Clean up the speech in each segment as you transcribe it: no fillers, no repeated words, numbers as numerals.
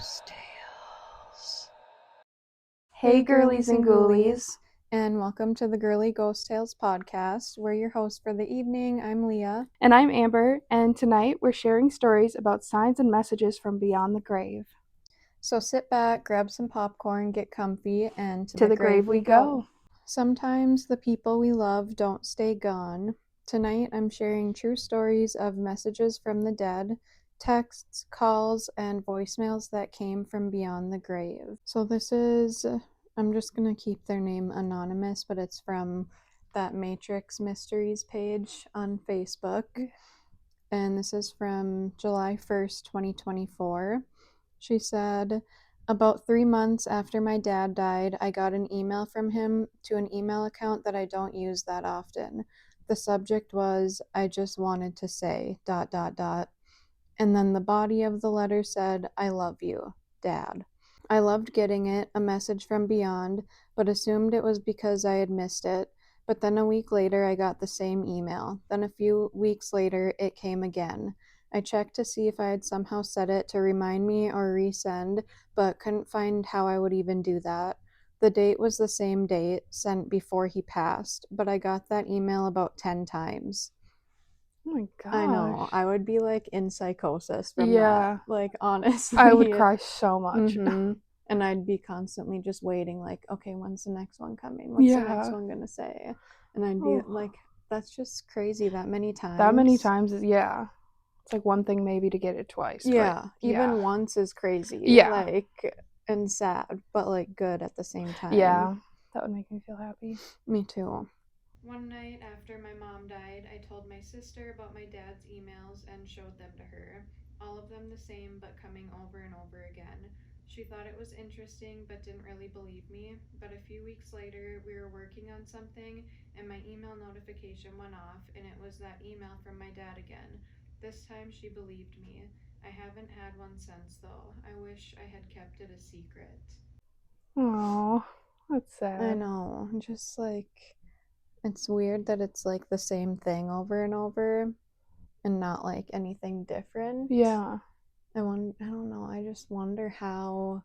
Ghost Tales. Hey girlies and ghoulies, and welcome to the Girly Ghost Tales podcast. We're your hosts for the evening. I'm Leah. And I'm Amber, and tonight we're sharing stories about signs and messages from beyond the grave. So sit back, grab some popcorn, get comfy, and To the grave we go. Sometimes the people we love don't stay gone. Tonight I'm sharing true stories of messages from the dead, texts, calls, and voicemails that came from beyond the grave. So this is, I'm just going to keep their name anonymous, but it's from that Matrix Mysteries page on Facebook. And this is from July 1st, 2024. She said, about 3 months after my dad died, I got an email from him to an email account that I don't use that often. The subject was, I just wanted to say, ... And then the body of the letter said, I love you, Dad. I loved getting it, a message from beyond, but assumed it was because I had missed it. But then a week later, I got the same email. Then a few weeks later, it came again. I checked to see if I had somehow set it to remind me or resend, but couldn't find how I would even do that. The date was the same date, sent before he passed, but I got that email about 10 times. Oh my gosh. I know, I would be like in psychosis from Yeah. that, like honestly. I would cry so much. Mhm. And I'd be constantly just waiting, like, okay, when's the next one coming? What's the next one gonna say? And I'd be like, that's just crazy that many times. That many times is, yeah. It's like one thing maybe to get it twice. Yeah, but even once is crazy. Yeah. Like, and sad, but like good at the same time. Yeah, that would make me feel happy. Me too. One night after my mom died, I told my sister about my dad's emails and showed them to her. All of them the same, but coming over and over again. She thought it was interesting, but didn't really believe me. But a few weeks later, we were working on something, and my email notification went off, and it was that email from my dad again. This time, she believed me. I haven't had one since, though. I wish I had kept it a secret. Oh, that's sad. I know. Just like, it's weird that it's like the same thing over and over and not like anything different. Yeah. I don't know. I just wonder how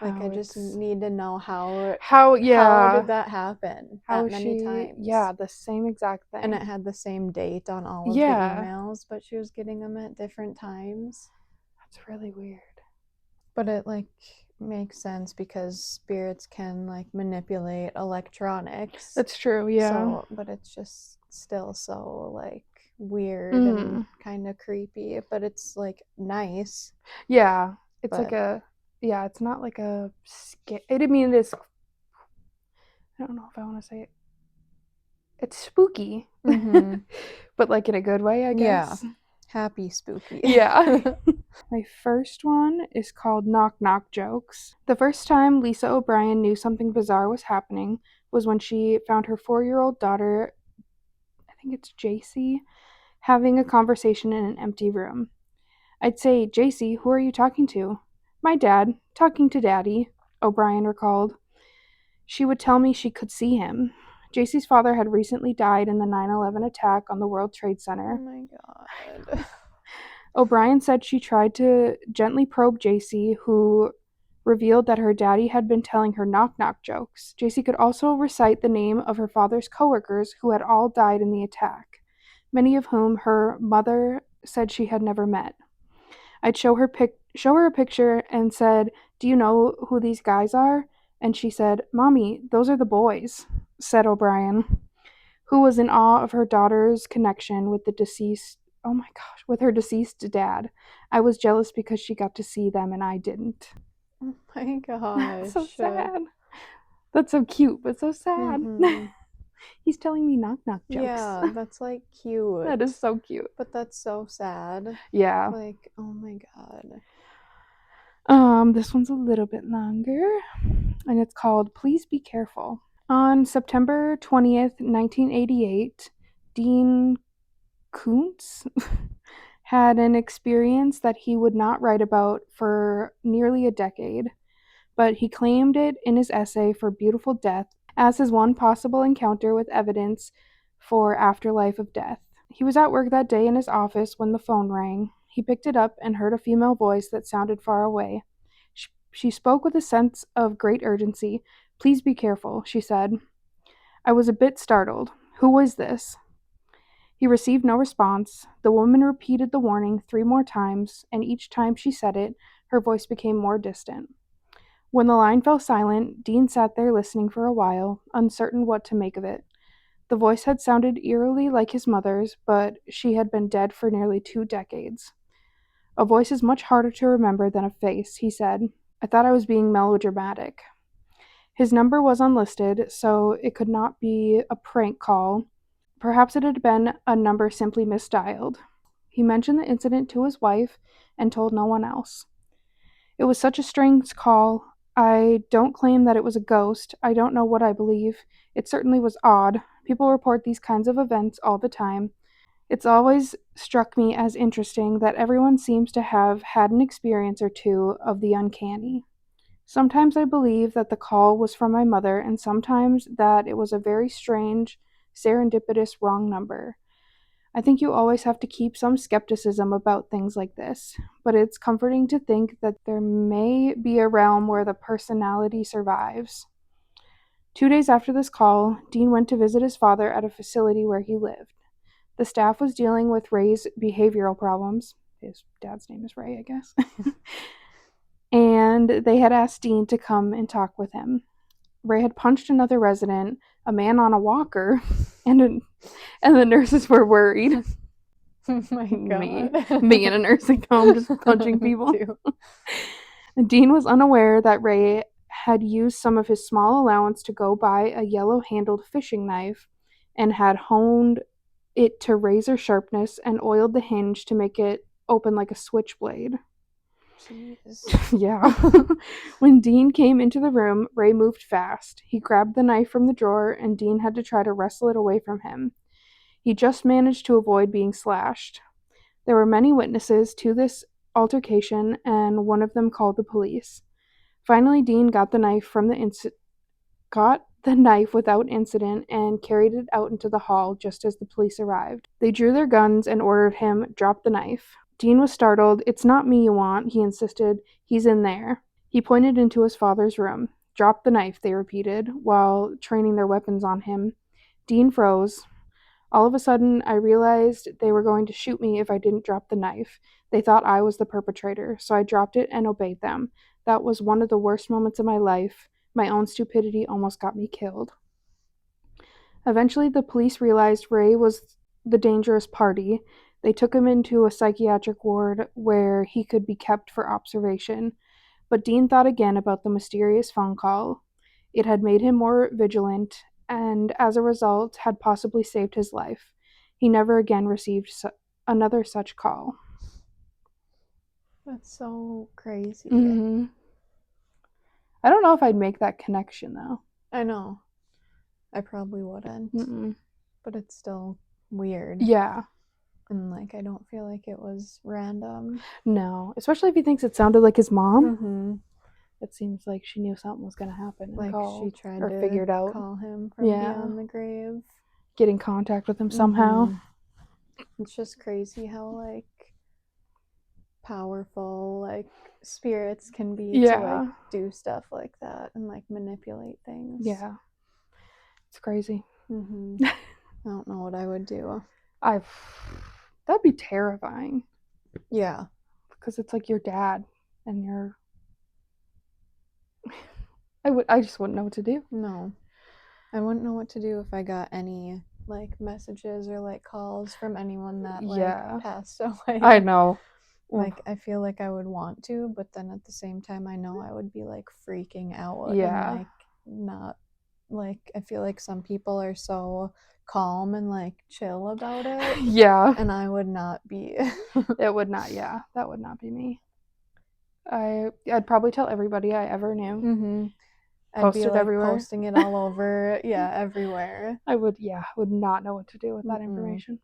like I just need to know how did that happen that many times? Yeah, the same exact thing. And it had the same date on all of the emails, but she was getting them at different times. That's really weird. But it like makes sense because spirits can like manipulate electronics. That's true, yeah. So, but it's just still so like weird and kind of creepy, but it's like nice. Yeah, it's like it's not like a I mean, it is, I don't know if I want to say it. It's spooky, but like in a good way, I guess. Yeah, happy spooky. Yeah. My first one is called Knock Knock Jokes. The first time Lisa O'Brien knew something bizarre was happening was when she found her 4-year-old daughter, I think it's JC, having a conversation in an empty room. I'd say, JC, who are you talking to? My dad, talking to Daddy, O'Brien recalled. She would tell me she could see him. JC's father had recently died in the 9/11 attack on the World Trade Center. Oh my god. O'Brien said she tried to gently probe JC, who revealed that her daddy had been telling her knock-knock jokes. JC could also recite the name of her father's coworkers who had all died in the attack, many of whom her mother said she had never met. I'd show her a picture and said, "Do you know who these guys are?" And she said, "Mommy, those are the boys," said O'Brien, who was in awe of her daughter's connection with with her deceased dad. I was jealous because she got to see them and I didn't. Oh my gosh. So sad. That's so cute, but so sad. He's telling me knock-knock jokes. Yeah, that's like cute. That is so cute. But that's so sad. Yeah. Like, oh my god. This one's a little bit longer, and it's called Please Be Careful. On September 20th, 1988, Dean Koontz had an experience that he would not write about for nearly a decade, but he claimed it in his essay for Beautiful Death as his one possible encounter with evidence for afterlife of death. He was at work that day in his office when the phone rang. He picked it up and heard a female voice that sounded far away. She She spoke with a sense of great urgency. "Please be careful," she said. I was a bit startled. "Who is this?" He received no response. The woman repeated the warning 3 more times, and each time she said it, her voice became more distant. When the line fell silent, Dean sat there listening for a while, uncertain what to make of it. The voice had sounded eerily like his mother's, but she had been dead for nearly 2 decades. "A voice is much harder to remember than a face," he said. "I thought I was being melodramatic." His number was unlisted, so it could not be a prank call. Perhaps it had been a number simply misdialed. He mentioned the incident to his wife and told no one else. "It was such a strange call. I don't claim that it was a ghost. I don't know what I believe. It certainly was odd. People report these kinds of events all the time. It's always struck me as interesting that everyone seems to have had an experience or two of the uncanny. Sometimes I believe that the call was from my mother, and sometimes that it was a very strange, serendipitous wrong number. I think you always have to keep some skepticism about things like this, but it's comforting to think that there may be a realm where the personality survives." 2 days after this call, Dean went to visit his father at a facility where he lived. The staff was dealing with Ray's behavioral problems. His dad's name is Ray, I guess. And they had asked Dean to come and talk with him. Ray had punched another resident, a man on a walker, and the nurses were worried. Oh my God. Me in a nursing home just punching people. Dean was unaware that Ray had used some of his small allowance to go buy a yellow-handled fishing knife and had honed it to razor sharpness and oiled the hinge to make it open like a switchblade. Jeez. Yeah. When Dean came into the room, Ray moved fast. He grabbed the knife from the drawer, and Dean had to try to wrestle it away from him. He just managed to avoid being slashed. There were many witnesses to this altercation, and one of them called the police. Finally, Dean got the knife without incident and carried it out into the hall just as the police arrived. They drew their guns and ordered him, "Drop the knife." Dean was startled. "It's not me you want," he insisted. "He's in there." He pointed into his father's room. "Drop the knife," they repeated, while training their weapons on him. Dean froze. "All of a sudden, I realized they were going to shoot me if I didn't drop the knife. They thought I was the perpetrator, so I dropped it and obeyed them. That was one of the worst moments of my life. My own stupidity almost got me killed." Eventually, the police realized Ray was the dangerous party. They took him into a psychiatric ward where he could be kept for observation. But Dean thought again about the mysterious phone call. It had made him more vigilant, and as a result, had possibly saved his life. He never again received another such call. That's so crazy. Mm-hmm. I don't know if I'd make that connection, though. I know. I probably wouldn't. Mm-mm. But it's still weird. Yeah. And, like, I don't feel like it was random. No. Especially if he thinks it sounded like his mom. Mm-hmm. It seems like she knew something was going to happen and Like, called, she tried or to figured out. call him from beyond the grave. Get in contact with him somehow. It's just crazy how, like, powerful, like, spirits can be to, like, do stuff like that and, like, manipulate things. Yeah. It's crazy. I don't know what I would do. That'd be terrifying. Yeah. Because it's like your dad and you're... I just wouldn't know what to do. No. I wouldn't know what to do if I got any, like, messages or, like, calls from anyone that, like, passed away. I know. Like, I feel like I would want to, but then at the same time, I know I would be, like, freaking out. Yeah. And, like, not, like, I feel like some people are so calm and, like, chill about it. Yeah. And I would not be. It would not, yeah. That would not be me. I'd probably tell everybody I ever knew. I'd be, like, everywhere. Posting it all over, everywhere. I would not know what to do with that information.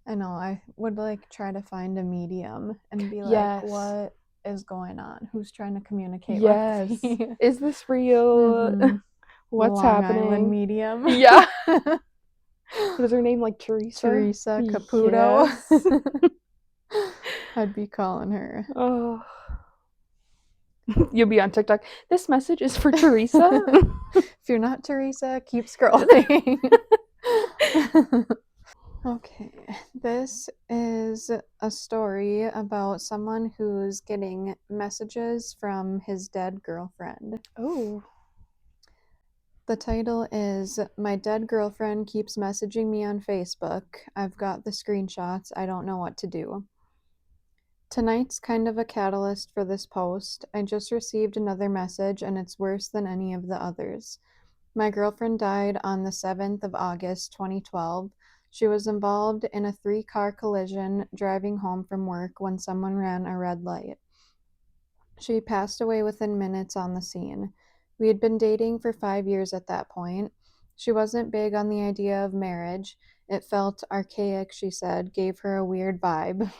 I know, I would, like, try to find a medium and be like, what is going on? Who's trying to communicate with me? Is this real? What's happening? Island medium. Yeah. What is her name? Like Teresa? Teresa Caputo. Yes. I'd be calling her. Oh. You'll be on TikTok. This message is for Teresa. If you're not Teresa, keep scrolling. Okay, this is a story about someone who's getting messages from his dead girlfriend. Oh. The title is My Dead Girlfriend Keeps Messaging Me on Facebook. I've got the screenshots. I don't know what to do. Tonight's kind of a catalyst for this post. I just received another message and it's worse than any of the others. My girlfriend died on the 7th of August, 2012. She was involved in a 3-car collision driving home from work when someone ran a red light. She passed away within minutes on the scene. We had been dating for 5 years at that point. She wasn't big on the idea of marriage. It felt archaic, she said, gave her a weird vibe.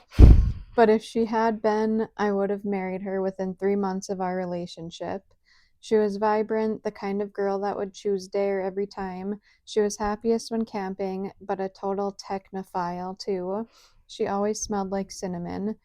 But if she had been, I would have married her within 3 months of our relationship. She was vibrant, the kind of girl that would choose dare every time. She was happiest when camping, but a total technophile, too. She always smelled like cinnamon.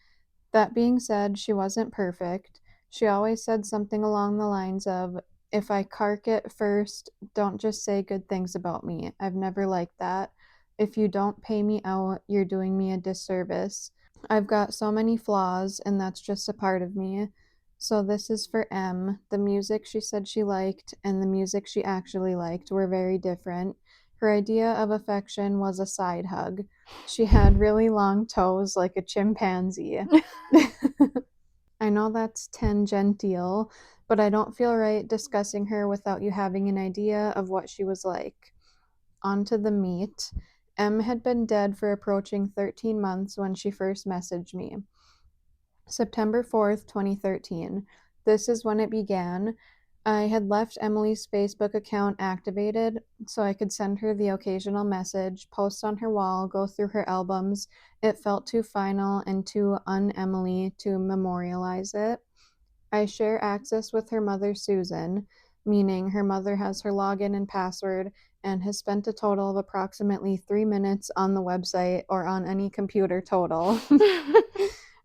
That being said, she wasn't perfect. She always said something along the lines of, if I cark it first, don't just say good things about me. I've never liked that. If you don't pay me out, you're doing me a disservice. I've got so many flaws, and that's just a part of me. So this is for M. The music she said she liked and the music she actually liked were very different. Her idea of affection was a side hug. She had really long toes like a chimpanzee. I know that's tangential, but I don't feel right discussing her without you having an idea of what she was like. On to the meat. M had been dead for approaching 13 months when she first messaged me. September 4th, 2013. This is when it began. I had left Emily's Facebook account activated so I could send her the occasional message, post on her wall, go through her albums. It felt too final and too un-Emily to memorialize it. I share access with her mother, Susan, meaning her mother has her login and password and has spent a total of approximately 3 minutes on the website or on any computer total.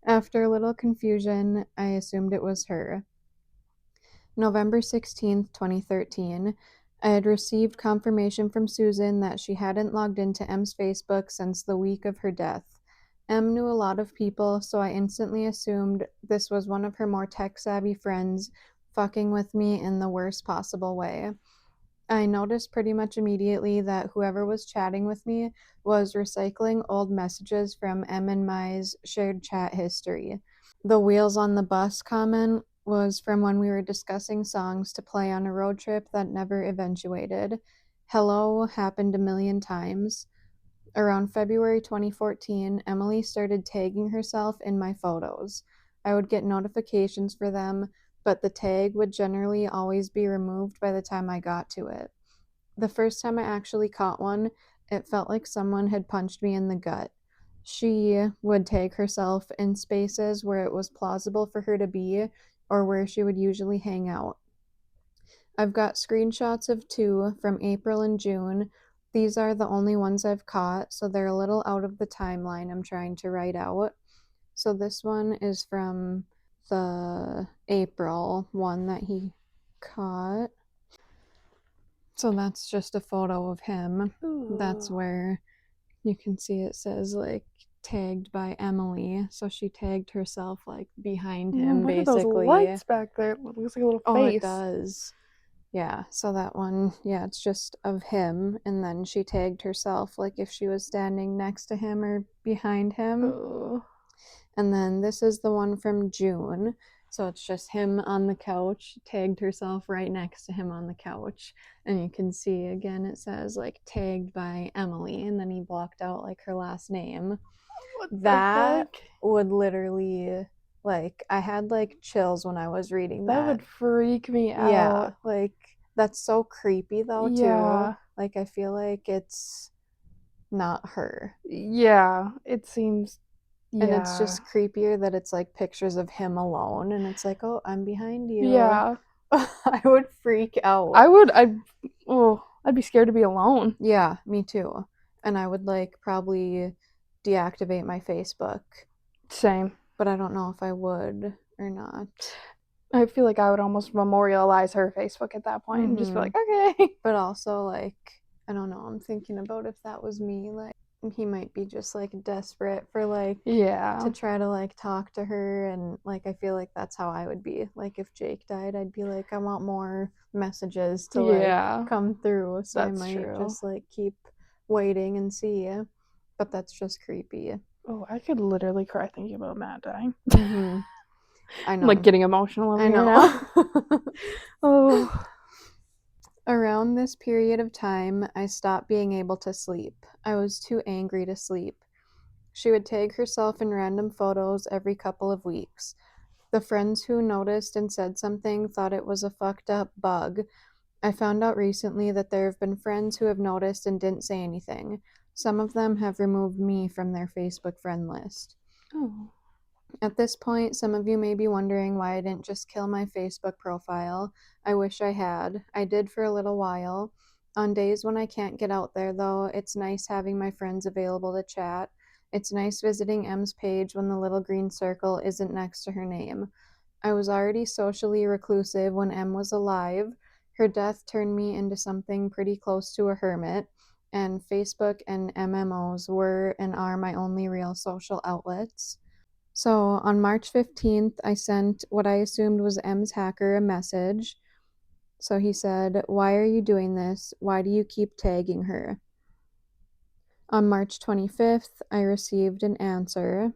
After a little confusion, I assumed it was her. November 16th, 2013. I had received confirmation from Susan that she hadn't logged into M's Facebook since the week of her death. M knew a lot of people, so I instantly assumed this was one of her more tech-savvy friends fucking with me in the worst possible way. I noticed pretty much immediately that whoever was chatting with me was recycling old messages from M and my's shared chat history. The wheels on the bus comment was from when we were discussing songs to play on a road trip that never eventuated. Hello happened a million times. Around February 2014, Emily started tagging herself in my photos. I would get notifications for them, but the tag would generally always be removed by the time I got to it. The first time I actually caught one, it felt like someone had punched me in the gut. She would tag herself in spaces where it was plausible for her to be or where she would usually hang out. I've got screenshots of 2 from April and June. These are the only ones I've caught, so they're a little out of the timeline I'm trying to write out. So this one is from the April one that he caught. So that's just a photo of him. Ooh. That's where you can see it says like tagged by Emily. So she tagged herself like behind him Look at basically. those lights back there. It looks like a little Oh, face. it does. Yeah, so that one, yeah, it's just of him, and then she tagged herself like if she was standing next to him or behind him. Oh. And then this is the one from June. So it's just him on the couch, tagged herself right next to him on the couch. And you can see again it says like tagged by Emily, and then he blocked out like her last name. What That the heck? would literally, like, I had like chills when I was reading That that. would freak me out. Yeah, like that's so creepy though, Yeah. too. Like I feel like it's not her. Yeah. It seems. Yeah. And it's just creepier that it's like pictures of him alone and it's like, "Oh, I'm behind you." Yeah. I would freak out. I'd be scared to be alone. Yeah, me too. And I would like probably deactivate my Facebook. Same. But I don't know if I would or not. I feel like I would almost memorialize her Facebook at that point and just be like, okay. But also, like, I don't know, I'm thinking about if that was me, like, he might be just, like, desperate for, like, Yeah. to try to, like, talk to her, and, like, I feel like that's how I would be. Like, if Jake died, I'd be like, I want more messages to, like, come through, so I might just, like, keep waiting and see. But that's just creepy. Oh, I could literally cry thinking about Matt dying. I know. I'm, like, getting emotional over I here know. now. Oh. Around this period of time, I stopped being able to sleep. I was too angry to sleep. She would tag herself in random photos every couple of weeks. The friends who noticed and said something thought it was a fucked up bug. I found out recently that there have been friends who have noticed and didn't say anything. Some of them have removed me from their Facebook friend list. Oh. At this point, some of you may be wondering why I didn't just kill my Facebook profile. I wish I had. I did for a little while. On days when I can't get out there, though, it's nice having my friends available to chat. It's nice visiting M's page when the little green circle isn't next to her name. I was already socially reclusive when M was alive. Her death turned me into something pretty close to a hermit, and Facebook and MMOs were and are my only real social outlets. So on March 15th, I sent what I assumed was M's hacker a message. So he said, "Why are you doing this? Why do you keep tagging her?" On March 25th, I received an answer.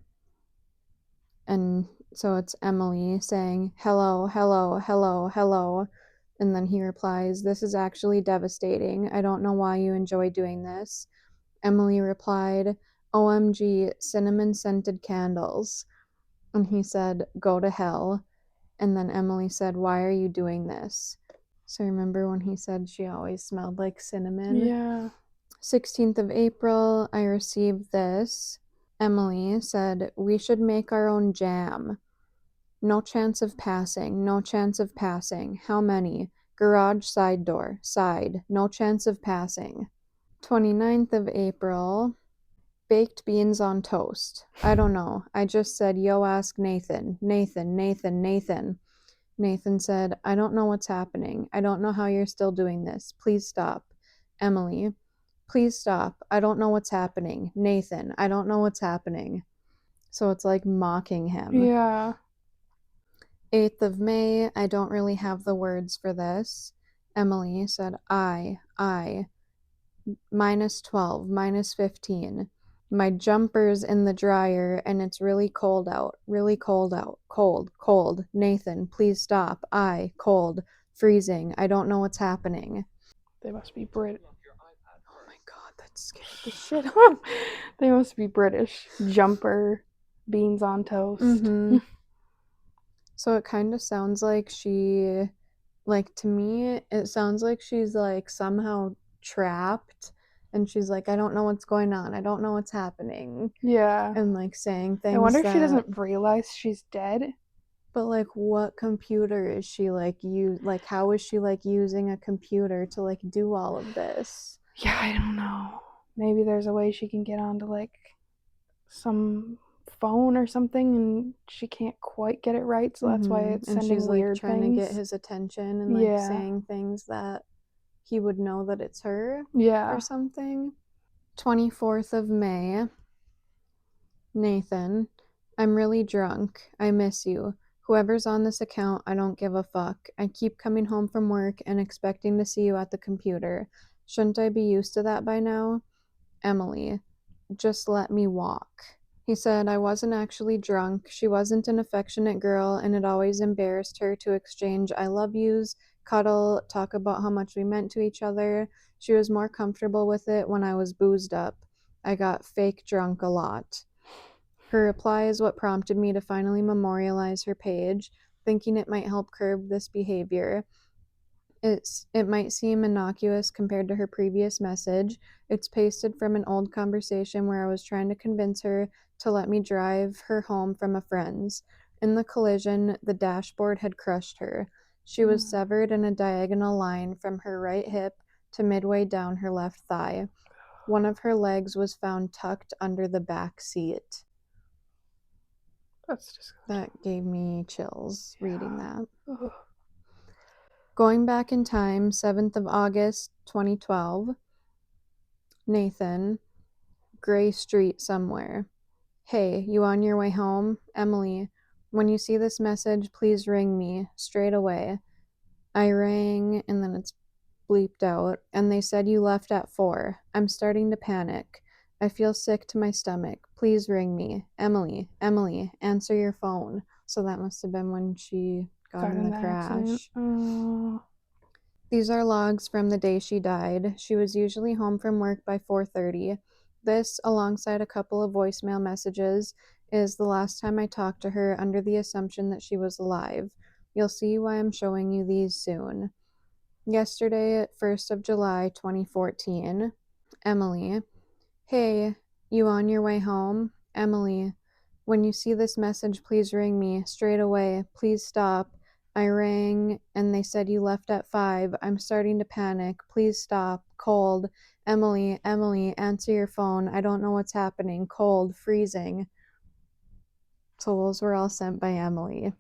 And so it's Emily saying, "Hello, hello, hello, hello." And then he replies, "This is actually devastating. I don't know why you enjoy doing this." Emily replied, "OMG, cinnamon scented candles." And he said, "Go to hell." And then Emily said, "Why are you doing this?" So remember when he said she always smelled like cinnamon? Yeah. 16th of April, I received this. Emily said, "We should make our own jam. No chance of passing, no chance of passing. How many? Garage side door, side, no chance of passing." 29th of April, baked beans on toast. I don't know. I just said, "Yo, ask Nathan. Nathan, Nathan, Nathan." Nathan said, "I don't know what's happening. I don't know how you're still doing this. Please stop." Emily, "Please stop. I don't know what's happening. Nathan, I don't know what's happening." So it's like mocking him. Yeah. 8th of May, I don't really have the words for this. Emily said, I, -12, -15. My jumper's in the dryer and it's really cold out. Really cold out. Cold, cold. Nathan, please stop. Cold. Freezing. I don't know what's happening. They must be British. Oh my god, that scared the shit out of me. They must be British. Jumper, beans on toast. So it kind of sounds like she, like, to me, it sounds like she's like somehow trapped and she's like, I don't know what's going on. I don't know what's happening. Yeah. And like saying things. I wonder if she doesn't realize she's dead. But like, what computer is she like like how is she like using a computer to like do all of this? Yeah, I don't know. Maybe there's a way she can get onto like some phone or something and she can't quite get it right, so that's why it's and sending she's weird like trying things. to get his attention and like saying things that he would know that it's her or something. 24th of May. Nathan, I'm really drunk. I miss you. Whoever's on this account, I don't give a fuck. I keep coming home from work and expecting to see you at the computer. Shouldn't I be used to that by now? Emily, just let me walk. He said I wasn't actually drunk. She wasn't an affectionate girl, and it always embarrassed her to exchange I love yous, cuddle, talk about how much we meant to each other. She was more comfortable with it when I was boozed up. I got fake drunk a lot. Her reply is what prompted me to finally memorialize her page, thinking it might help curb this behavior. It might seem innocuous compared to her previous message. It's pasted from an old conversation where I was trying to convince her to let me drive her home from a friend's. In the collision, the dashboard had crushed her. She was severed in a diagonal line from her right hip to midway down her left thigh. One of her legs was found tucked under the back seat. That's disgusting. That gave me chills reading that. Ugh. Going back in time, 7th of August, 2012. Nathan, Gray Street somewhere. Hey, you on your way home? Emily, when you see this message, please ring me straight away. I rang, and then it's bleeped out, and they said you left at 4. I'm starting to panic. I feel sick to my stomach. Please ring me. Emily, Emily, answer your phone. So that must have been when she got in the crash. These are logs from the day she died. She was usually home from work by 4:30. This, alongside a couple of voicemail messages, is the last time I talked to her under the assumption that she was alive. You'll see why I'm showing you these soon. Yesterday, 1st of July, 2014. Emily, hey, you on your way home? Emily, when you see this message, please ring me straight away. Please stop. I rang, and they said you left at 5. I'm starting to panic. Please stop. Cold. Emily, Emily, answer your phone. I don't know what's happening. Cold. Freezing. So those were all sent by Emily.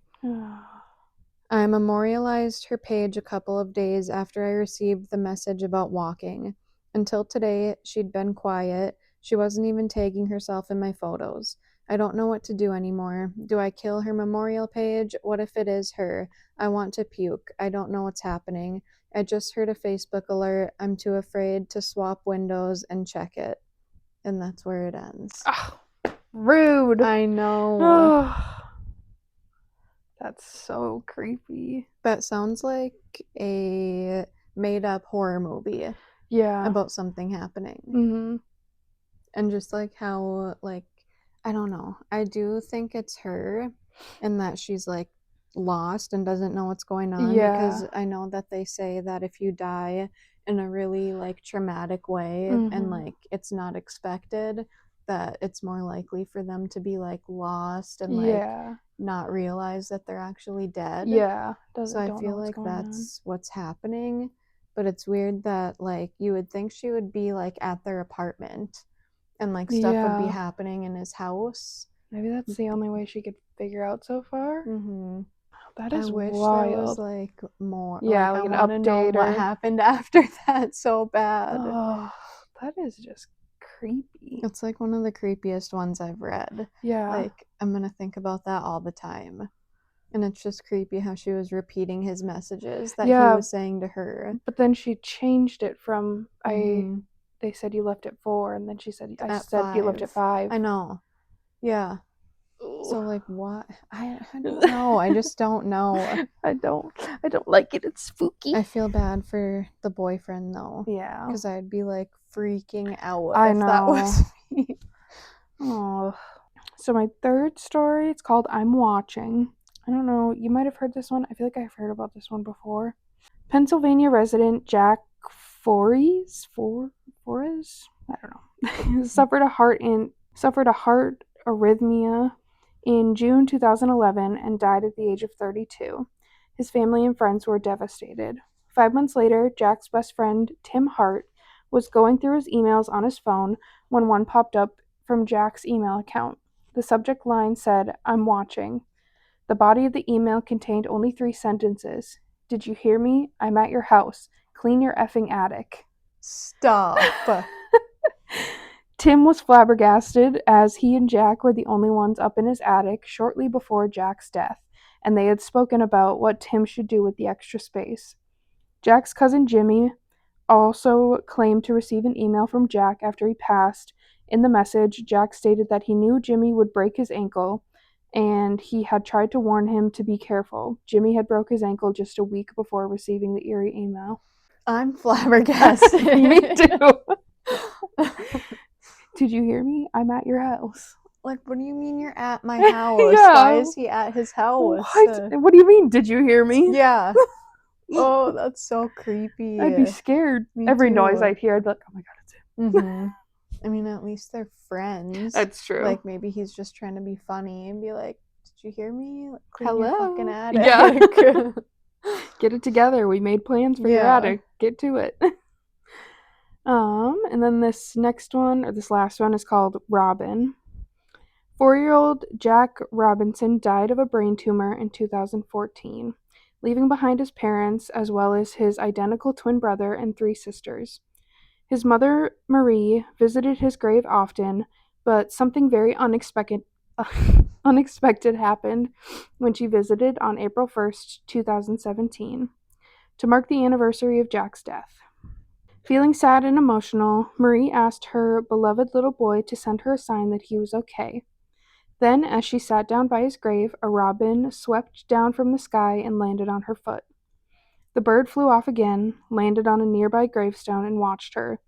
I memorialized her page a couple of days after I received the message about walking. Until today, she'd been quiet. She wasn't even tagging herself in my photos. I don't know what to do anymore. Do I kill her memorial page? What if it is her? I want to puke. I don't know what's happening. I just heard a Facebook alert. I'm too afraid to swap windows and check it. And that's where it ends. Oh, rude. I know. Oh, that's so creepy. That sounds like a made-up horror movie Yeah. about something happening. Mm-hmm. And just like how, like, I don't know. I do think it's her and that she's like lost and doesn't know what's going on. Yeah. Because I know that they say that if you die in a really like traumatic way and like it's not expected, that it's more likely for them to be like lost and like not realize that they're actually dead. Yeah. So I feel like that's what's happening. But it's weird that like you would think she would be like at their apartment and like stuff would be happening in his house. Maybe that's the only way she could figure out so far. Mm-hmm. That is I wish wild. there was like more. Yeah, like an I want to know update what or... happened after that so bad. Oh, that is just creepy. It's like one of the creepiest ones I've read. Yeah. Like I'm gonna think about that all the time. And it's just creepy how she was repeating his messages that he was saying to her. But then she changed it from they said you left at 4, and then she said you left at 5. I know. Yeah. Ooh. So like what? I don't know. I just don't know. I don't like it. It's spooky. I feel bad for the boyfriend though. Yeah. Because I'd be like freaking out I if know. that was me. Oh. So my third story, it's called I'm Watching. I don't know, you might have heard this one. I feel like I've heard about this one before. Pennsylvania resident Jack Forres, I don't know, suffered a heart arrhythmia in June 2011 and died at the age of 32. His family and friends were devastated. 5 months later, Jack's best friend, Tim Hart, was going through his emails on his phone when one popped up from Jack's email account. The subject line said, "I'm watching." The body of the email contained only 3 sentences. "Did you hear me? I'm at your house. Clean your effing attic." Stop. Tim was flabbergasted, as he and Jack were the only ones up in his attic shortly before Jack's death, and they had spoken about what Tim should do with the extra space. Jack's cousin Jimmy also claimed to receive an email from Jack after he passed. In the message, Jack stated that he knew Jimmy would break his ankle, and he had tried to warn him to be careful. Jimmy had broke his ankle just a week before receiving the eerie email. I'm flabbergasted. Me too. Did you hear me? I'm at your house. Like, what do you mean you're at my house? Why is he at his house? What do you mean, did you hear me? Yeah. Oh, that's so creepy. I'd be scared. Every noise I'd hear, I'd be like, oh my god, it's him. Mm-hmm. I mean, at least they're friends. That's true. Like, maybe he's just trying to be funny and be like, did you hear me? Like, clean Hello? your fucking attic. Yeah. Get it together. We made plans for your attic. Get to it. And then this next one, or this last one, is called Robin. 4-year-old Jack Robinson died of a brain tumor in 2014, leaving behind his parents as well as his identical twin brother and 3 sisters. His mother, Marie, visited his grave often, but something very unexpected happened when she visited on April 1st, 2017, to mark the anniversary of Jack's death. Feeling sad and emotional, Marie asked her beloved little boy to send her a sign that he was okay. Then, as she sat down by his grave, a robin swept down from the sky and landed on her foot. The bird flew off again, landed on a nearby gravestone, and watched her.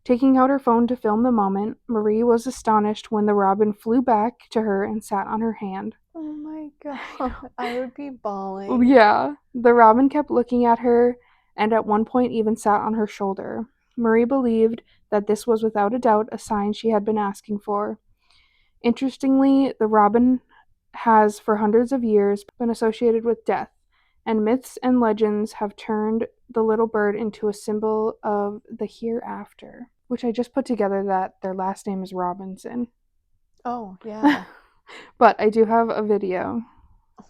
Taking out her phone to film the moment, Marie was astonished when the robin flew back to her and sat on her hand. Oh my god, I would be bawling. Yeah, the robin kept looking at her and at one point even sat on her shoulder. Marie believed that this was without a doubt a sign she had been asking for. Interestingly, the robin has for hundreds of years been associated with death, and myths and legends have turned the little bird into a symbol of the hereafter, which I just put together that their last name is Robinson. Oh, yeah. But I do have a video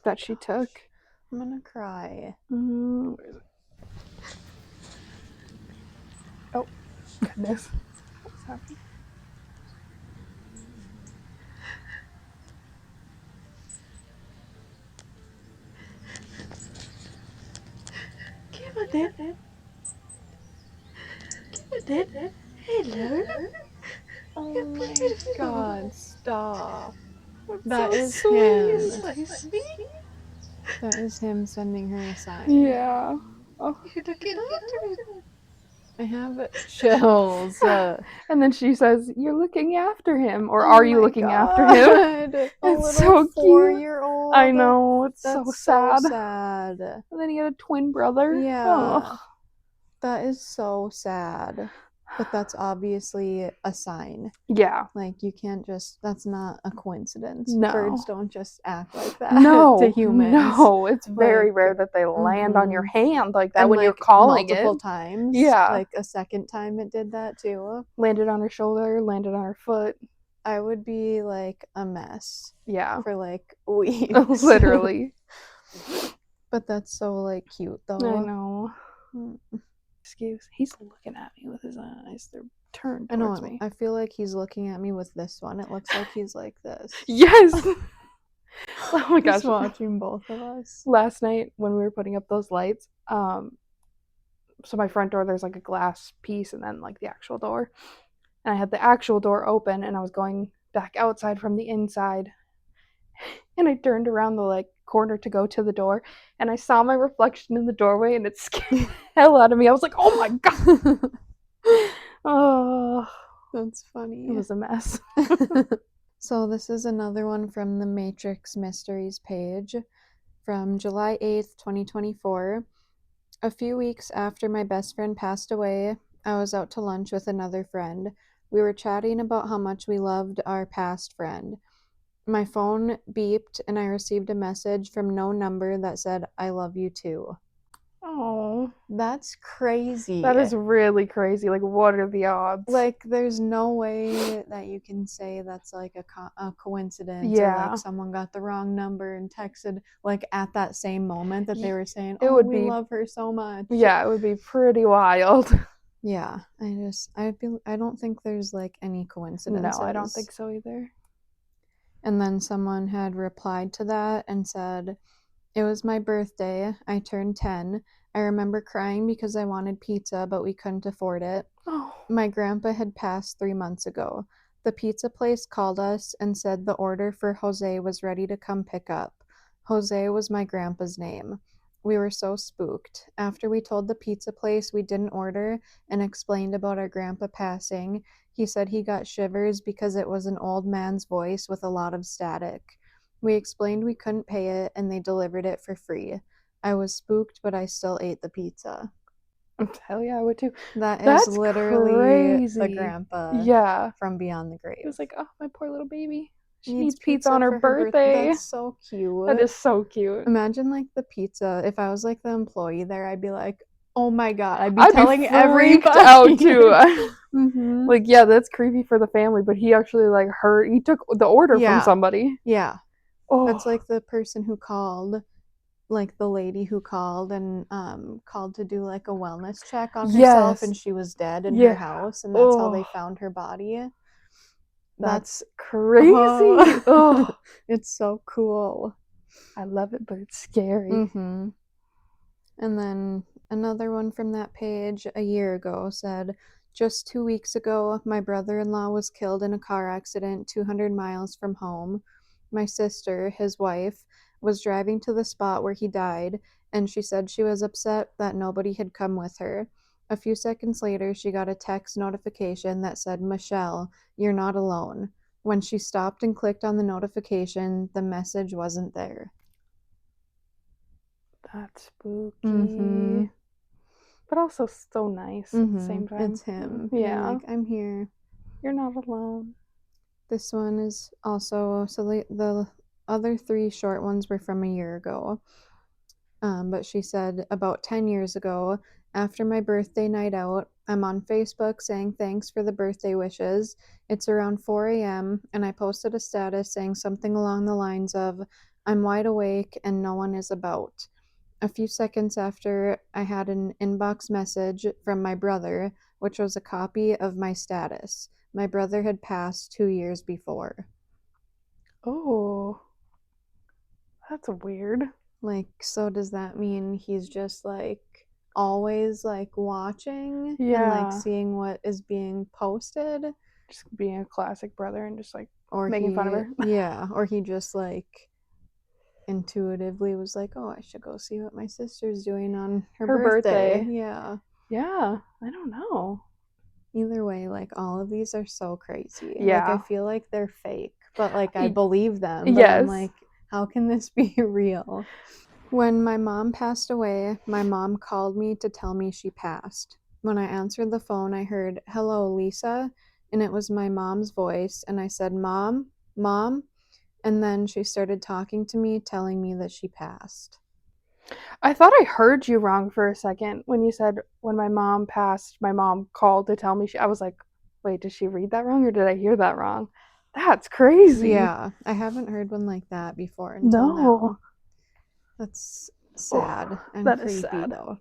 that she gosh. took. I'm gonna cry. Where is it? Oh, goodness. What's happening? Come on then. Come on then. Hello. Oh You're my beautiful. god, stop. That's That so is sweet. him. So sweet. That is him sending her a sign. Yeah. Oh. You're looking after him. I have chills. And then she says, "You're looking after him," or Oh "Are you my looking after him?" god. A It's little so cute. 4-year-old. I know, it's That's so sad. sad. And then he had a twin brother. Yeah. Ugh. That is so sad. But that's obviously a sign. Yeah. Like, you can't just, that's not a coincidence. No. Birds don't just act like that No, to humans. no, it's very Like, rare that they land on your hand like that and when like you're calling multiple it. times. Yeah. Like a second time it did that too. Landed on her shoulder, landed on her foot. I would be like a mess Yeah. for like weeks. Literally. But that's so like cute though. I know. Mm. Excuse. He's looking at me with his eyes. They're turned I towards know. me. I feel like he's looking at me with this one. It looks like he's like this. Yes. Oh my gosh. He's watching both of us. Last night when we were putting up those lights, so my front door, there's like a glass piece and then like the actual door. And I had the actual door open and I was going back outside from the inside. And I turned around the like corner to go to the door and I saw my reflection in the doorway and it scared the hell out of me. I was like, oh my god. Oh, That's funny. it was a mess. So this is another one from the Matrix Mysteries page from July 8th, 2024. A few weeks after my best friend passed away, I was out to lunch with another friend. We were chatting about how much we loved our past friend. My phone beeped and I received a message from no number that said, "I love you too." Oh, That's crazy. that is really crazy. Like, what are the odds? Like, there's no way that you can say that's like a coincidence, or Yeah. like someone got the wrong number and texted like at that same moment that they were saying, It "Oh, would we be- love her so much." Yeah, it would be pretty wild. Yeah, I don't think there's like any coincidences. No, I don't think so either. And then someone had replied to that and said, "It was my birthday. I turned 10. I remember crying because I wanted pizza, but we couldn't afford it. Oh, My grandpa had passed 3 months ago. The pizza place called us and said the order for Jose was ready to come pick up. Jose was my grandpa's name. We were so spooked. After we told the pizza place we didn't order and explained about our grandpa passing, he said he got shivers because it was an old man's voice with a lot of static. We explained we couldn't pay it and they delivered it for free. I was spooked, but I still ate the pizza." hell yeah, I would too. That's literally crazy. the grandpa Yeah. from beyond the grave. He was like, oh, my poor little baby. She Needs needs pizza on her for birthday. That's so cute. That is so cute. Imagine like the pizza. If I was like the employee there, I'd be like, Oh my god, I'd be I'd be telling freaked everybody. out too. Mm-hmm. Like, yeah, that's creepy for the family, but he actually like he took the order from Yeah. somebody. Yeah. Oh, That's like the person who called, like the lady who called and called to do like a wellness check on herself, yes, and she was dead in her yeah. house, and that's how they Oh, found her body. that's That's crazy. Oh, it's so cool. I love it, but it's scary. Mm-hmm. And then another one from that page a year ago said, just 2 weeks ago, my brother in law was killed in a car accident 200 miles from home. My sister, his wife, was driving to the spot where he died, and she said she was upset that nobody had come with her. A few seconds later, she got a text notification that said, Michelle, you're not alone. When she stopped and clicked on the notification, the message wasn't there. That's spooky, Mm-hmm. but also so nice at the same time. It's him being Yeah, like, I'm here. you're not alone. This one is also, so the other three short ones were from a year ago. But she said, about 10 years ago, after my birthday night out, I'm on Facebook saying thanks for the birthday wishes. It's around 4 a.m., and I posted a status saying something along the lines of, I'm wide awake and no one is about. A few seconds after, I had an inbox message from my brother, which was a copy of my status. My brother had passed 2 years before. Oh, that's weird. Like, so does that mean he's just like always like watching and like Yeah, seeing what is being posted? just being a classic brother and just like Or making fun of he, her. yeah, or he just like intuitively was like, oh, I should go see what my sister's doing on her Her birthday. birthday. Yeah. Yeah, I don't know. Either way, like all of these are so crazy. Like I Yeah. feel like they're fake, but like I believe them, but I'm Yes. like, how can this be real? When my mom passed away, my mom called me to tell me she passed. When I answered the phone, I heard, "Hello, Lisa," and it was my mom's voice, and I said, "Mom, Mom," and then she started talking to me, telling me that she passed. I thought I heard you wrong for a second when you said when my mom passed, my mom called to tell me I was like, wait, did she read that wrong or did I hear that wrong? That's crazy. Yeah, I haven't heard one like that before until No. now. That's sad Oh, and that is creepy, sad. though.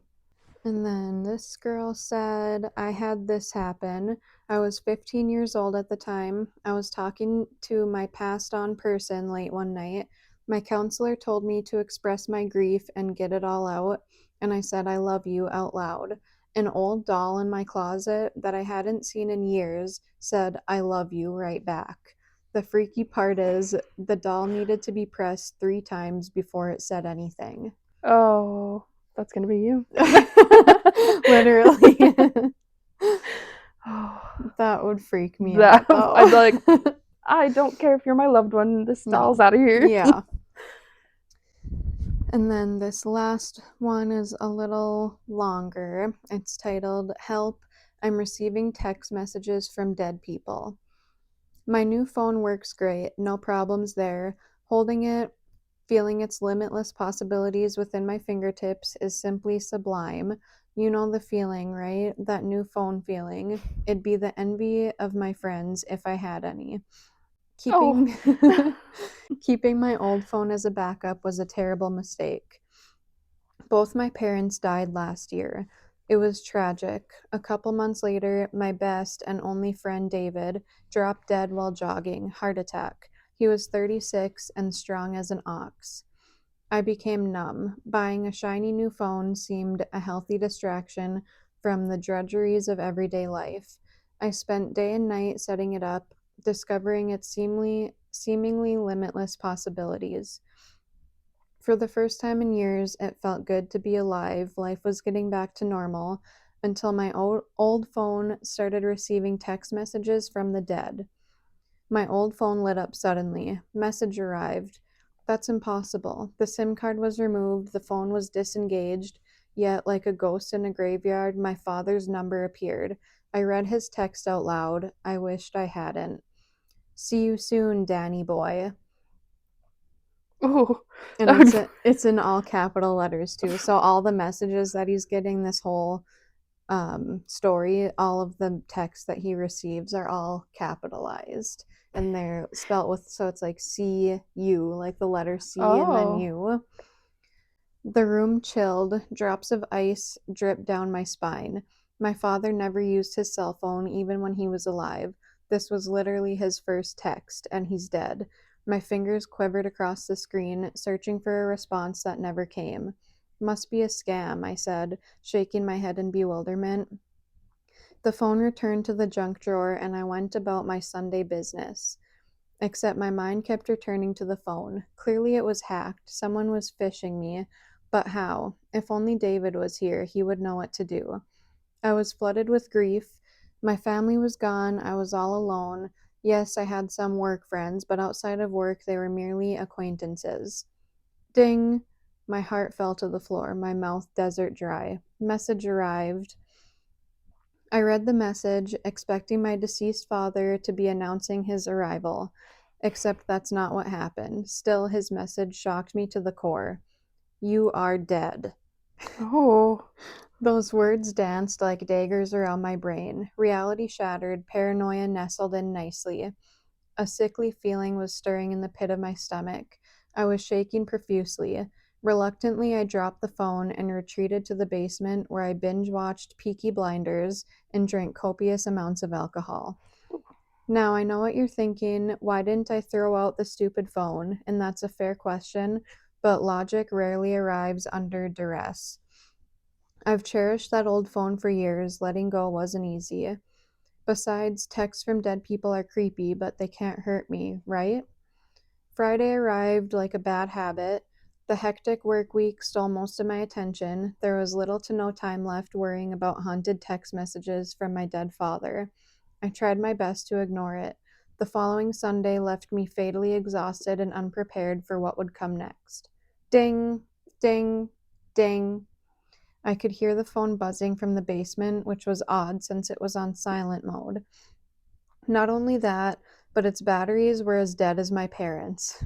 And then this girl said, I had this happen. I was 15 years old at the time. I was talking to my passed on person late one night. My counselor told me to express my grief and get it all out, and I said, I love you out loud. An old doll in my closet that I hadn't seen in years said, I love you right back. The freaky part is the doll needed to be pressed 3 times before it said anything. Oh, that's going to be you. Literally. Oh, That would freak me that out though. I'd be like, I don't care if you're my loved one. This doll's No. out of here. Yeah. And then this last one is a little longer. It's titled Help, I'm Receiving Text Messages from Dead People. My new phone works great, no problems there. Holding it, feeling its limitless possibilities within my fingertips is simply sublime. You know the feeling, right? That new phone feeling. It'd be the envy of my friends if I had any. Oh. Keeping keeping my old phone as a backup was a terrible mistake. Both my parents died last year. It was tragic. A couple months later, my best and only friend David dropped dead while jogging, heart attack. He was 36 and strong as an ox. I became numb. Buying a shiny new phone seemed a healthy distraction from the drudgeries of everyday life. I spent day and night setting it up, discovering its seemingly limitless possibilities. For the first time in years, it felt good to be alive. Life was getting back to normal until my old phone started receiving text messages from the dead. My old phone lit up suddenly. Message arrived. That's impossible. The SIM card was removed, the phone was disengaged, yet, like a ghost in a graveyard, my father's number appeared. I read his text out loud. I wished I hadn't. See you soon, Danny boy. Oh, And that would. it's in all capital letters too. So all the messages that he's getting this whole story, all of the text that he receives are all capitalized and they're spelt with, so it's like CU, like the letter C and then Oh. U. The room chilled, drops of ice dripped down my spine. My father never used his cell phone even when he was alive. This was literally his first text, and he's dead. My fingers quivered across the screen, searching for a response that never came. Must be a scam, I said, shaking my head in bewilderment. The phone returned to the junk drawer, and I went about my Sunday business. Except my mind kept returning to the phone. Clearly it was hacked. Someone was phishing me. But how? If only David was here, he would know what to do. I was flooded with grief. My family was gone. I was all alone. Yes, I had some work friends, but outside of work, they were merely acquaintances. Ding! My heart fell to the floor, my mouth desert dry. Message arrived. I read the message, expecting my deceased father to be announcing his arrival. Except that's not what happened. Still, his message shocked me to the core. You are dead. Oh. Those words danced like daggers around my brain. Reality shattered, paranoia nestled in nicely. A sickly feeling was stirring in the pit of my stomach. I was shaking profusely. Reluctantly, I dropped the phone and retreated to the basement where I binge watched Peaky Blinders and drank copious amounts of alcohol. Now, I know what you're thinking. Why didn't I throw out the stupid phone? And that's a fair question, but logic rarely arrives under duress. I've cherished that old phone for years. Letting go wasn't easy. Besides, texts from dead people are creepy, but they can't hurt me, right? Friday arrived like a bad habit. The hectic work week stole most of my attention. There was little to no time left worrying about haunted text messages from my dead father. I tried my best to ignore it. The following Sunday left me fatally exhausted and unprepared for what would come next. Ding, ding, ding. I could hear the phone buzzing from the basement, which was odd since it was on silent mode. Not only that, but its batteries were as dead as my parents'.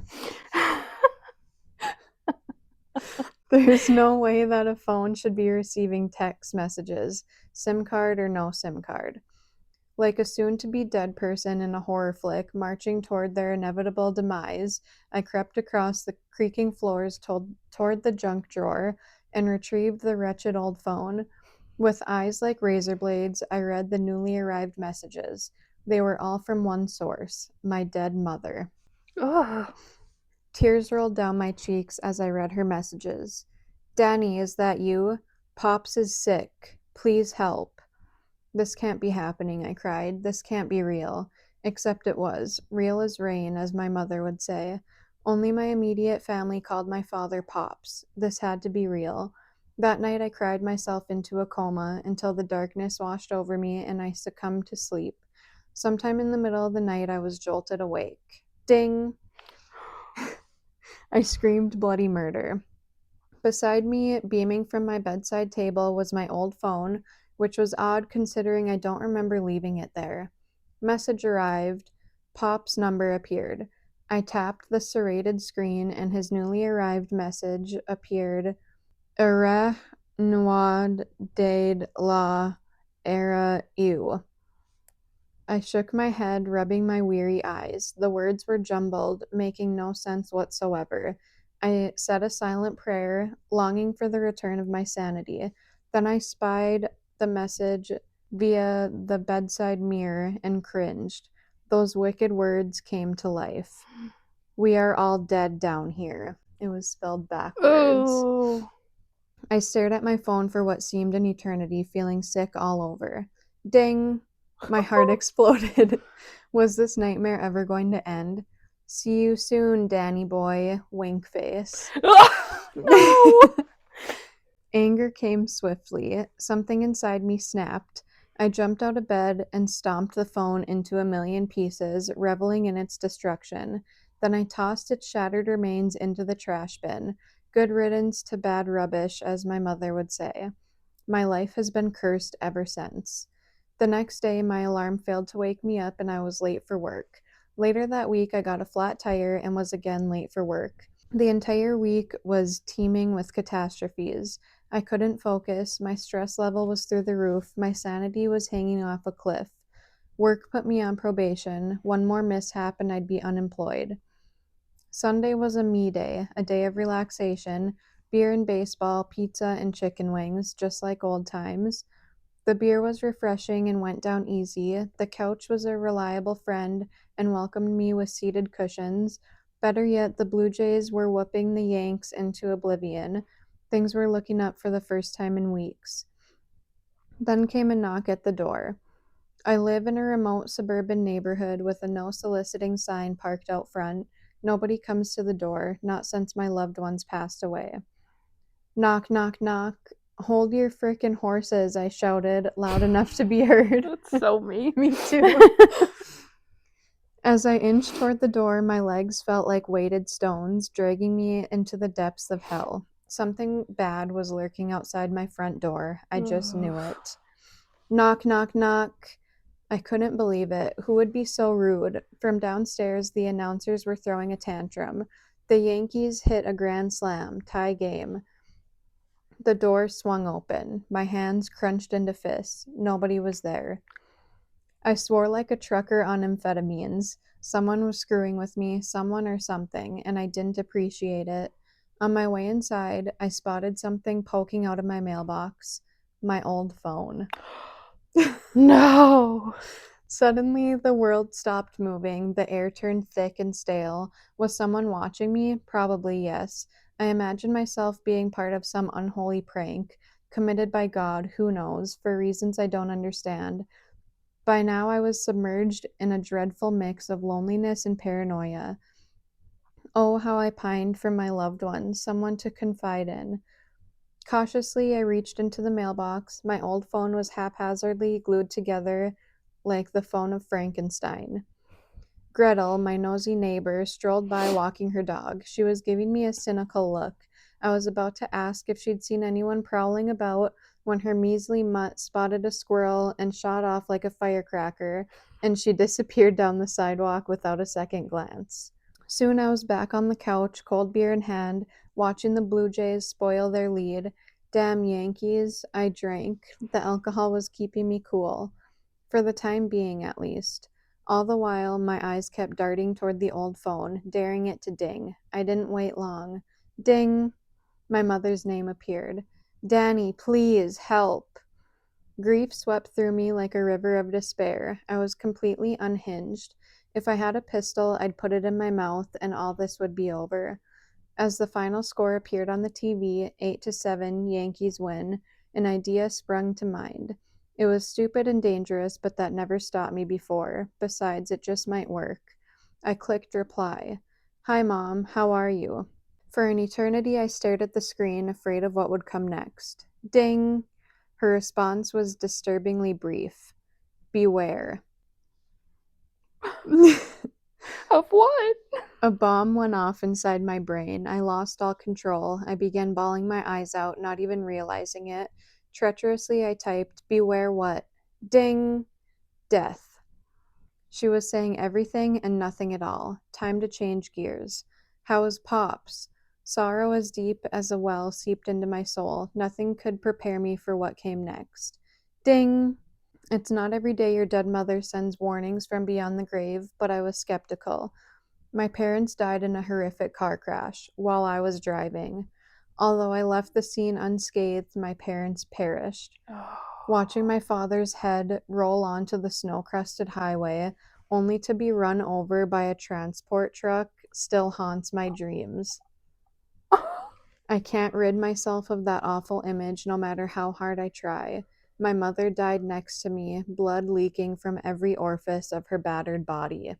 There's no way that a phone should be receiving text messages, SIM card or no SIM card. Like a soon to be dead person in a horror flick marching toward their inevitable demise, I crept across the creaking floors toward the junk drawer and retrieved the wretched old phone. With eyes like razor blades, I read the newly arrived messages. They were all from one source, my dead mother. Ugh. Tears rolled down my cheeks as I read her messages. Danny, is that you? Pops is sick. Please help. This can't be happening, I cried. This can't be real. Except it was. Real as rain, as my mother would say. Only my immediate family called my father Pops. This had to be real. That night I cried myself into a coma until the darkness washed over me and I succumbed to sleep. Sometime in the middle of the night I was jolted awake. Ding! I screamed bloody murder. Beside me, beaming from my bedside table, was my old phone, which was odd considering I don't remember leaving it there. Message arrived. Pop's number appeared. I tapped the serrated screen, and his newly arrived message appeared. Era noid dade la era eu. I shook my head, rubbing my weary eyes. The words were jumbled, making no sense whatsoever. I said a silent prayer, longing for the return of my sanity. Then I spied the message via the bedside mirror and cringed. Those wicked words came to life. We are all dead down here. It was spelled backwards. Oh. I stared at my phone for what seemed an eternity, feeling sick all over. Ding! My heart exploded. Was this nightmare ever going to end? See you soon, Danny boy. Wink face. No. Anger came swiftly. Something inside me snapped. I jumped out of bed and stomped the phone into a million pieces, reveling in its destruction. Then I tossed its shattered remains into the trash bin. Good riddance to bad rubbish, as my mother would say. My life has been cursed ever since. The next day, my alarm failed to wake me up and I was late for work. Later that week, I got a flat tire and was again late for work. The entire week was teeming with catastrophes. I couldn't focus, my stress level was through the roof, my sanity was hanging off a cliff. Work put me on probation. One more mishap and I'd be unemployed. Sunday was a me day, a day of relaxation, beer and baseball, pizza and chicken wings, just like old times. The beer was refreshing and went down easy. The couch was a reliable friend and welcomed me with seated cushions. Better yet, the Blue Jays were whooping the Yanks into oblivion. Things were looking up for the first time in weeks. Then came a knock at the door. I live in a remote suburban neighborhood with a no soliciting sign parked out front. Nobody comes to the door, not since my loved ones passed away. Knock, knock, knock. Hold your frickin' horses, I shouted, loud enough to be heard. That's so me. Me too. As I inched toward the door, my legs felt like weighted stones, dragging me into the depths of hell. Something bad was lurking outside my front door. I just knew it. Knock, knock, knock. I couldn't believe it. Who would be so rude? From downstairs, the announcers were throwing a tantrum. The Yankees hit a grand slam, tie game. The door swung open. My hands crunched into fists. Nobody was there. I swore like a trucker on amphetamines. Someone was screwing with me, someone or something, and I didn't appreciate it. On my way inside, I spotted something poking out of my mailbox. My old phone. No. Suddenly, the world stopped moving. The air turned thick and stale. Was someone watching me? Probably yes. I imagined myself being part of some unholy prank, committed by God, who knows, for reasons I don't understand. By now, I was submerged in a dreadful mix of loneliness and paranoia. Oh, how I pined for my loved ones, someone to confide in. Cautiously, I reached into the mailbox. My old phone was haphazardly glued together like the phone of Frankenstein. Gretel, my nosy neighbor, strolled by walking her dog. She was giving me a cynical look. I was about to ask if she'd seen anyone prowling about when her measly mutt spotted a squirrel and shot off like a firecracker, and she disappeared down the sidewalk without a second glance. Soon I was back on the couch, cold beer in hand, watching the Blue Jays spoil their lead. Damn Yankees, I drank. The alcohol was keeping me cool. For the time being, at least. All the while, my eyes kept darting toward the old phone, daring it to ding. I didn't wait long. Ding! My mother's name appeared. Danny, please, help! Grief swept through me like a river of despair. I was completely unhinged. If I had a pistol, I'd put it in my mouth, and all this would be over. As the final score appeared on the TV, 8-7, Yankees win, an idea sprung to mind. It was stupid and dangerous, but that never stopped me before. Besides, it just might work. I clicked reply. Hi, Mom. How are you? For an eternity, I stared at the screen, afraid of what would come next. Ding! Her response was disturbingly brief. Beware. Of what? A bomb went off inside my brain. I lost all control. I began bawling my eyes out, not even realizing it. Treacherously, I typed, Beware what? Ding! Death. She was saying everything and nothing at all. Time to change gears. How was Pops? Sorrow as deep as a well seeped into my soul. Nothing could prepare me for what came next. Ding! It's not every day your dead mother sends warnings from beyond the grave, but I was skeptical. My parents died in a horrific car crash while I was driving. Although I left the scene unscathed, my parents perished. Watching my father's head roll onto the snow-crusted highway, only to be run over by a transport truck, still haunts my dreams. I can't rid myself of that awful image no matter how hard I try. My mother died next to me, blood leaking from every orifice of her battered body.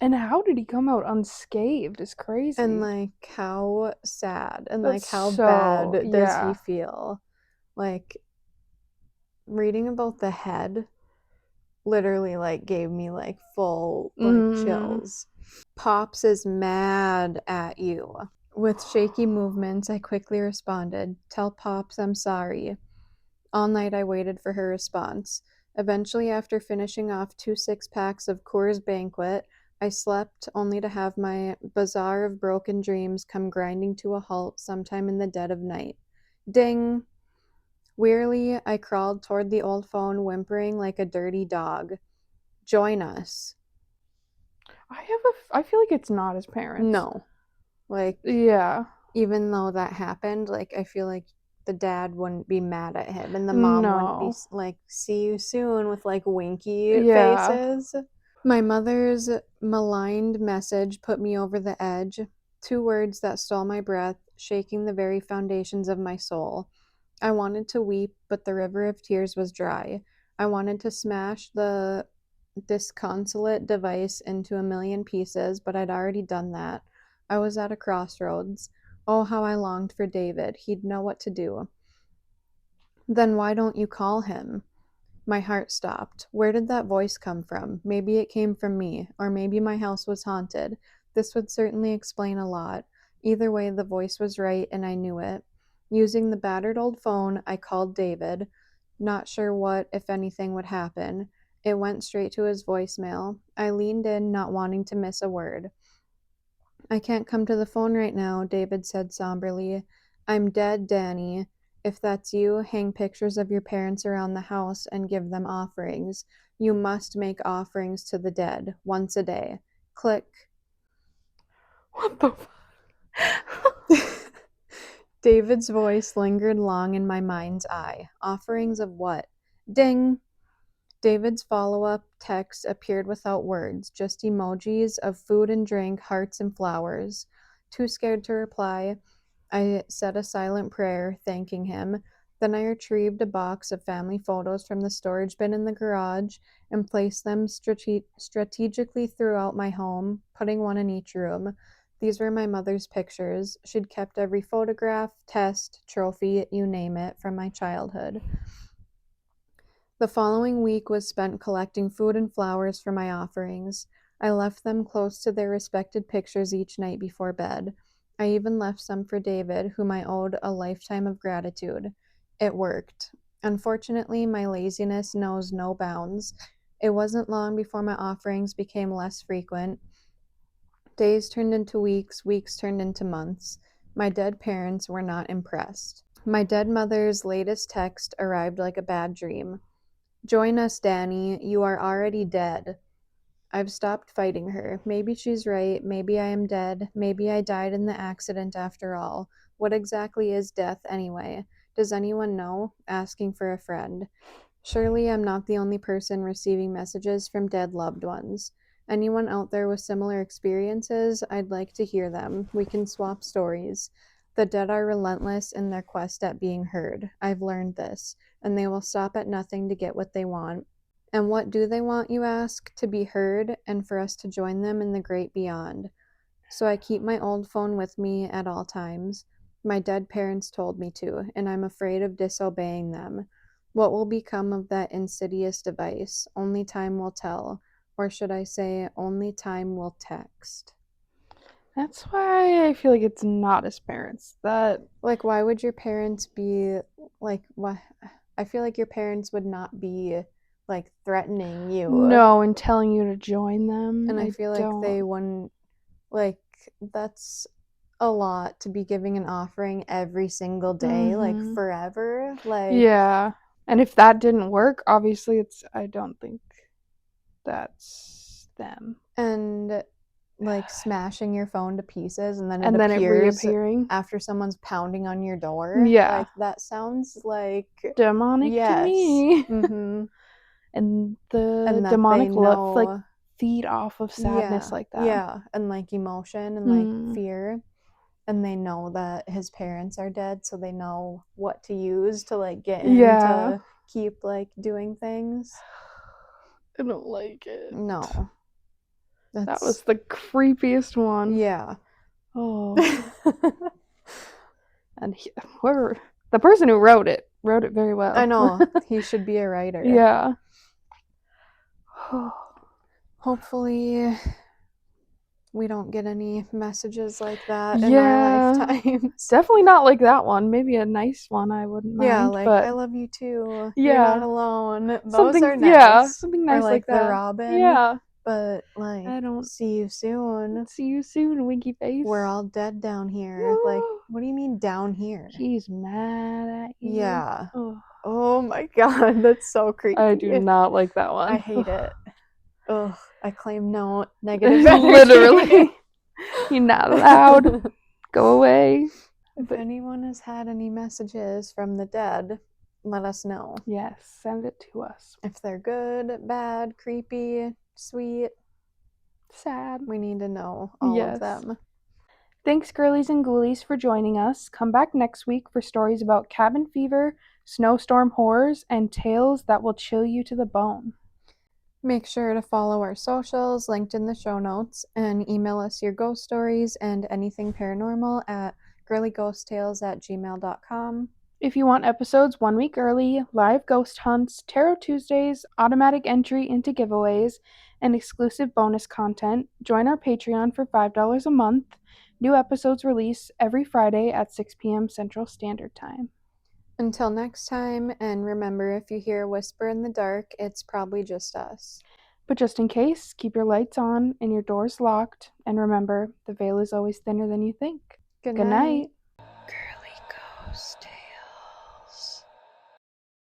And how did he come out unscathed? Is crazy. And like how sad and That's like how so, bad does he yeah. feel? Like reading about the head literally like gave me like full like chills. Pops is mad at you. With shaky movements, I quickly responded, Tell Pops I'm sorry. All night I waited for her response. Eventually, after finishing off 2 6-packs of Coors Banquet, I slept only to have my bazaar of broken dreams come grinding to a halt sometime in the dead of night. Ding! Wearily, I crawled toward the old phone, whimpering like a dirty dog. Join us. I feel like it's not his parents. No. Like, Yeah. even though that happened, like, I feel like the dad wouldn't be mad at him and the mom wouldn't be No. like, see you soon with like winky Yeah. faces. My mother's maligned message put me over the edge. 2 words that stole my breath, shaking the very foundations of my soul. I wanted to weep, but the river of tears was dry. I wanted to smash the disconsolate device into a million pieces, but I'd already done that. I was at a crossroads. Oh, how I longed for David. He'd know what to do. Then why don't you call him? My heart stopped. Where did that voice come from? Maybe it came from me, or maybe my house was haunted. This would certainly explain a lot. Either way, the voice was right, and I knew it. Using the battered old phone, I called David, not sure what, if anything, would happen. It went straight to his voicemail. I leaned in, not wanting to miss a word. I can't come to the phone right now, David said somberly. I'm dead, Danny. If that's you, hang pictures of your parents around the house and give them offerings. You must make offerings to the dead, once a day. Click. What the David's voice lingered long in my mind's eye. Offerings of what? Ding! David's follow up text appeared without words, just emojis of food and drink, hearts and flowers. Too scared to reply, I said a silent prayer, thanking him. Then I retrieved a box of family photos from the storage bin in the garage and placed them strategically throughout my home, putting one in each room. These were my mother's pictures. She'd kept every photograph, test, trophy, you name it, from my childhood. The following week was spent collecting food and flowers for my offerings. I left them close to their respected pictures each night before bed. I even left some for David, whom I owed a lifetime of gratitude. It worked. Unfortunately, my laziness knows no bounds. It wasn't long before my offerings became less frequent. Days turned into weeks, weeks turned into months. My dead parents were not impressed. My dead mother's latest text arrived like a bad dream. Join us, Danny. You are already dead. I've stopped fighting her. Maybe she's right. Maybe I am dead. Maybe I died in the accident after all. What exactly is death, anyway? Does anyone know? Asking for a friend. Surely I'm not the only person receiving messages from dead loved ones. Anyone out there with similar experiences? I'd like to hear them. We can swap stories. The dead are relentless in their quest at being heard. I've learned this, and they will stop at nothing to get what they want. And what do they want, you ask? To be heard, and for us to join them in the great beyond. So I keep my old phone with me at all times. My dead parents told me to, and I'm afraid of disobeying them. What will become of that insidious device? Only time will tell. Or should I say, only time will text. That's why I feel like it's not his parents. That Like, why would your parents be like, why? I feel like your parents would not be like threatening you. no, and telling you to join them. And I feel like don't. they wouldn't, like, that's a lot to be giving an offering every single day, like forever. Like, Yeah. And if that didn't work, obviously I don't think that's them. and like smashing your phone to pieces and then And then it appears reappearing. after someone's pounding on your door. Yeah. Like, that sounds like Demonic to yes. me. Mm-hmm. And the And that demonic they know, like feed off of sadness yeah, like that. yeah, and like emotion and like fear. And they know that his parents are dead, so they know what to use to like get him to keep like doing things. I don't like it. No. That was the creepiest one. Yeah. Oh. And the person who wrote it very well. I know. He should be a writer. Yeah. Hopefully we don't get any messages like that in our lifetimes. Definitely not like that one. Maybe a nice one I wouldn't mind. Yeah, like, but I love you too. Yeah. You're not alone. Those Something, are nice. yeah, something nice or like the that. Robin. Yeah. But, I don't. see you soon. See you soon, winky face. We're all dead down here. Like, what do you mean down here? He's mad at you. Yeah. Ugh. Oh my god, that's so creepy. I do not like that one. I hate it. Ugh, I claim no negative energy. Literally. You're not allowed. Go away. If anyone has had any messages from the dead, let us know. Yes, send it to us. If they're good, bad, creepy, sweet, sad, we need to know all of them. Thanks, girlies and ghoulies, for joining us. Come back next week for stories about cabin fever, snowstorm horrors, and tales that will chill you to the bone. Make sure to follow our socials linked in the show notes and email us your ghost stories and anything paranormal at girlyghosttales@gmail.com. If you want episodes 1 week early, live ghost hunts, tarot Tuesdays, automatic entry into giveaways, and exclusive bonus content, join our Patreon for $5 a month. New episodes release every Friday at 6 p.m. Central Standard Time. Until next time, and remember, if you hear a whisper in the dark, it's probably just us. But just in case, keep your lights on and your doors locked, and remember, the veil is always thinner than you think. Good night. Girly Ghost.